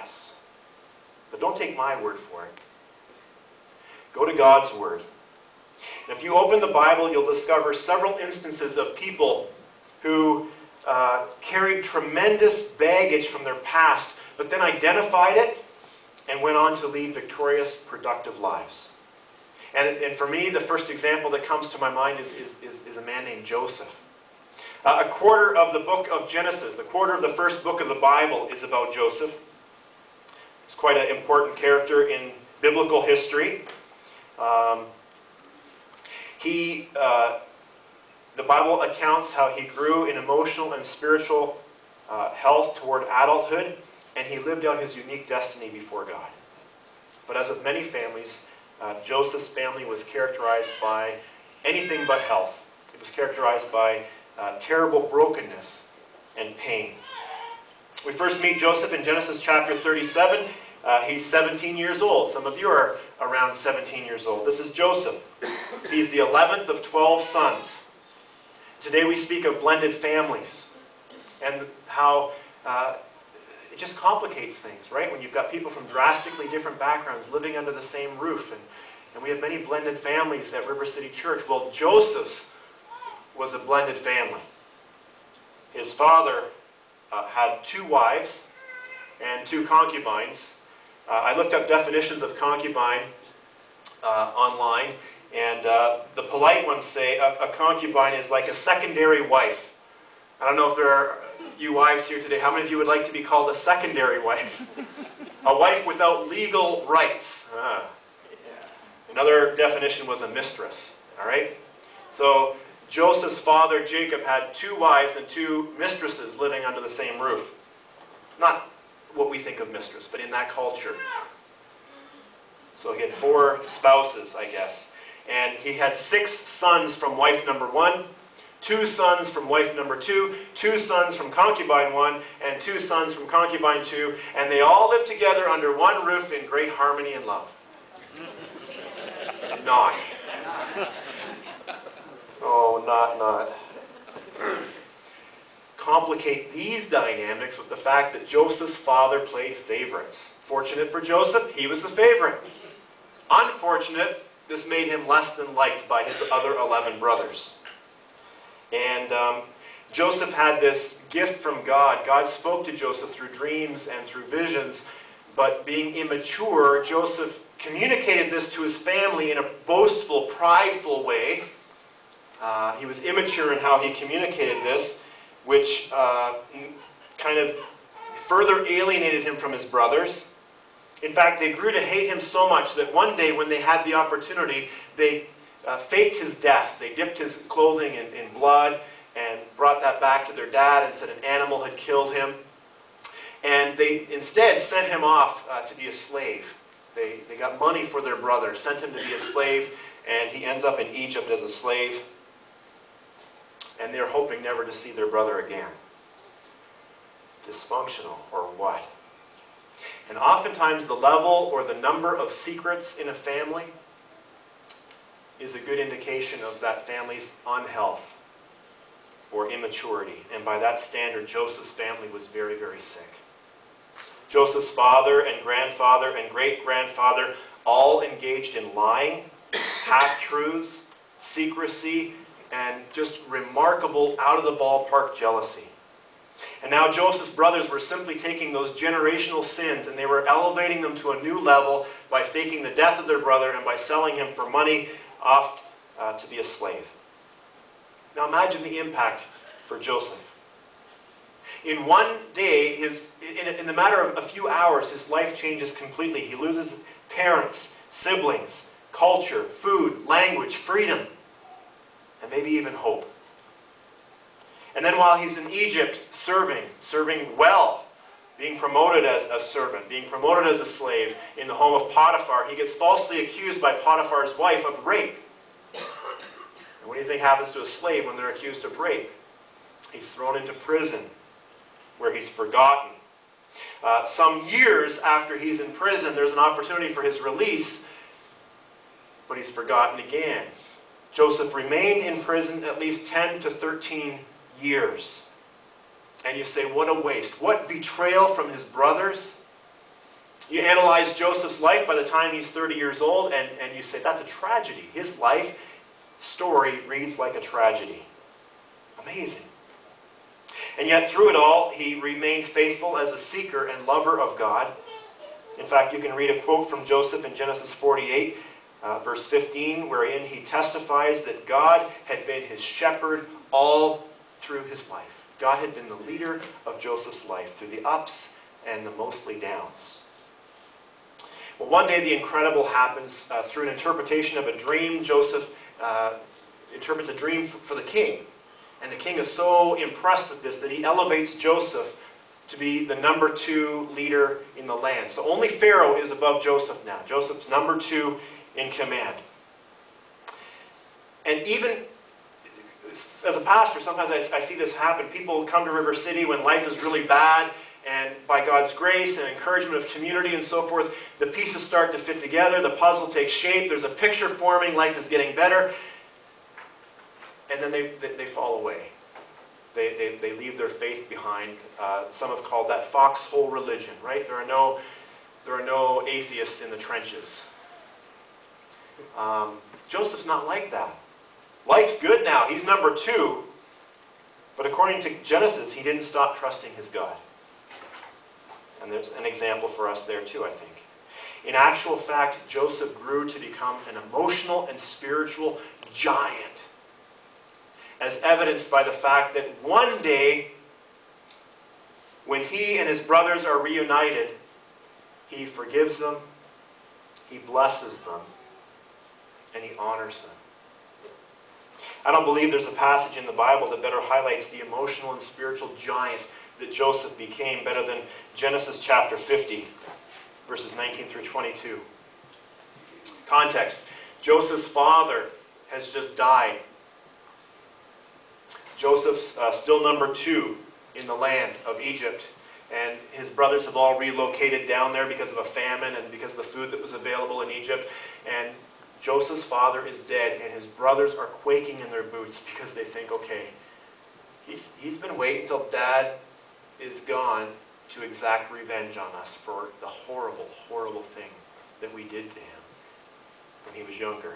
yes. But don't take my word for it. Go to God's Word. And if you open the Bible, you'll discover several instances of people who carried tremendous baggage from their past, but then identified it and went on to lead victorious, productive lives. And for me, the first example that comes to my mind is a man named Joseph. A quarter of the book of Genesis, the quarter of the first book of the Bible, is about Joseph. He's quite an important character in biblical history. The Bible accounts how he grew in emotional and spiritual health toward adulthood, and he lived out his unique destiny before God. But as with many families, Joseph's family was characterized by anything but health. It was characterized by terrible brokenness and pain. We first meet Joseph in Genesis chapter 37. He's 17 years old. Some of you are around 17 years old. This is Joseph. He's the 11th of 12 sons. Today we speak of blended families and how it just complicates things, right? When you've got people from drastically different backgrounds living under the same roof. And we have many blended families at River City Church. Well, Joseph's was a blended family. His father had 2 wives and 2 concubines. I looked up definitions of concubine online, and the polite ones say a concubine is like a secondary wife. I don't know if there are you wives here today. How many of you would like to be called a secondary wife? A wife without legal rights. Another definition was a mistress. All right? So Joseph's father, Jacob, had 2 wives and 2 mistresses living under the same roof. Not what we think of mistress, but in that culture. So he had 4 spouses, I guess. And he had 6 sons from wife number 1, 2 sons from wife number 2, 2 sons from concubine 1, and 2 sons from concubine 2, and they all lived together under one roof in great harmony and love. Not. Oh, not. Complicate these dynamics with the fact that Joseph's father played favorites. Fortunate for Joseph, he was the favorite. Unfortunate, this made him less than liked by his other 11 brothers. And Joseph had this gift from God. God spoke to Joseph through dreams and through visions, but being immature, Joseph communicated this to his family in a boastful, prideful way. He was immature in how he communicated this, which kind of further alienated him from his brothers. In fact, they grew to hate him so much that one day when they had the opportunity, they faked his death. They dipped his clothing in blood and brought that back to their dad and said an animal had killed him. And they instead sent him off to be a slave. They got money for their brother, sent him to be a slave, and he ends up in Egypt as a slave. And they're hoping never to see their brother again. Dysfunctional, or what? And oftentimes the level or the number of secrets in a family is a good indication of that family's unhealth or immaturity. And by that standard, Joseph's family was very, very sick. Joseph's father and grandfather and great-grandfather all engaged in lying, half-truths, secrecy, and just remarkable out-of-the-ballpark jealousy. And now Joseph's brothers were simply taking those generational sins and they were elevating them to a new level by faking the death of their brother and by selling him for money off to be a slave. Now imagine the impact for Joseph. In one day, in the matter of a few hours, his life changes completely. He loses parents, siblings, culture, food, language, freedom, and maybe even hope. And then while he's in Egypt serving well, being promoted as a servant, being promoted as a slave in the home of Potiphar, he gets falsely accused by Potiphar's wife of rape. And what do you think happens to a slave when they're accused of rape? He's thrown into prison, where he's forgotten. Some years after he's in prison, there's an opportunity for his release, but he's forgotten again. Joseph remained in prison at least 10 to 13 years. And you say, what a waste. What betrayal from his brothers. You analyze Joseph's life by the time he's 30 years old, and you say, that's a tragedy. His life story reads like a tragedy. Amazing. And yet through it all, he remained faithful as a seeker and lover of God. In fact, you can read a quote from Joseph in Genesis 48, verse 15, wherein he testifies that God had been his shepherd all through his life. God had been the leader of Joseph's life through the ups and the mostly downs. Well, one day the incredible happens through an interpretation of a dream. Joseph interprets a dream for the king. And the king is so impressed with this that he elevates Joseph to be the number 2 leader in the land. So only Pharaoh is above Joseph now. Joseph's number 2 in command. And even as a pastor, sometimes I see this happen. People come to River City when life is really bad, and by God's grace and encouragement of community and so forth, the pieces start to fit together, the puzzle takes shape, there's a picture forming, life is getting better, and then they fall away. They leave their faith behind. Some have called that foxhole religion, right? There are no atheists in the trenches. Joseph's not like that. Life's good now. He's number 2. But according to Genesis, he didn't stop trusting his God. And there's an example for us there too, I think. In actual fact, Joseph grew to become an emotional and spiritual giant, as evidenced by the fact that one day, when he and his brothers are reunited, he forgives them, he blesses them, and he honors them. I don't believe there's a passage in the Bible that better highlights the emotional and spiritual giant that Joseph became better than Genesis chapter 50, verses 19 through 22. Context: Joseph's father has just died. Joseph's still number 2 in the land of Egypt, and his brothers have all relocated down there because of a famine and because of the food that was available in Egypt. And Joseph's father is dead, and his brothers are quaking in their boots because they think, okay, he's been waiting until Dad is gone to exact revenge on us for the horrible, horrible thing that we did to him when he was younger.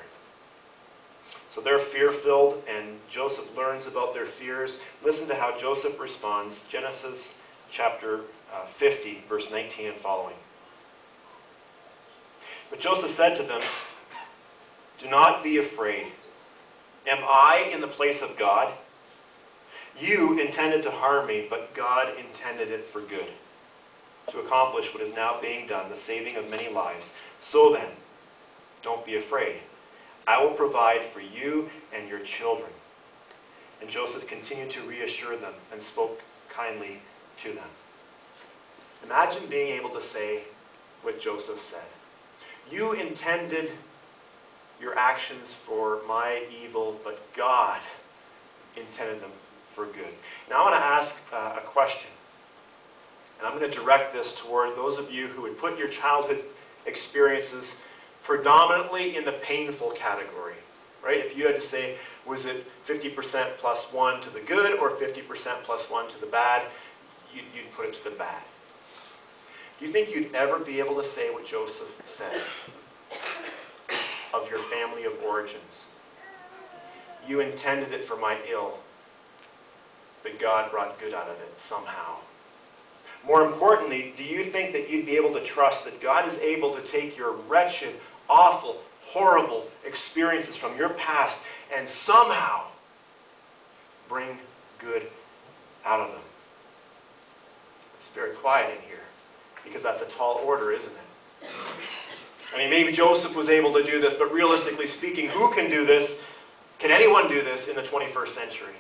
So they're fear-filled, and Joseph learns about their fears. Listen to how Joseph responds. Genesis chapter 50, verse 19 and following. But Joseph said to them, "Do not be afraid. Am I in the place of God? You intended to harm me, but God intended it for good, to accomplish what is now being done, the saving of many lives. So then, don't be afraid. I will provide for you and your children." And Joseph continued to reassure them and spoke kindly to them. Imagine being able to say what Joseph said. You intended your actions for my evil, but God intended them for good. Now I want to ask a question. And I'm going to direct this toward those of you who would put your childhood experiences predominantly in the painful category. Right? If you had to say, was it 50% plus 1 to the good or 50% plus 1 to the bad, you'd put it to the bad. Do you think you'd ever be able to say what Joseph says of your family of origins? You intended it for my ill, but God brought good out of it somehow. More importantly, do you think that you'd be able to trust that God is able to take your wretched, awful, horrible experiences from your past and somehow bring good out of them? It's very quiet in here, because that's a tall order, isn't it? I mean, maybe Joseph was able to do this, but realistically speaking, who can do this? Can anyone do this in the 21st century?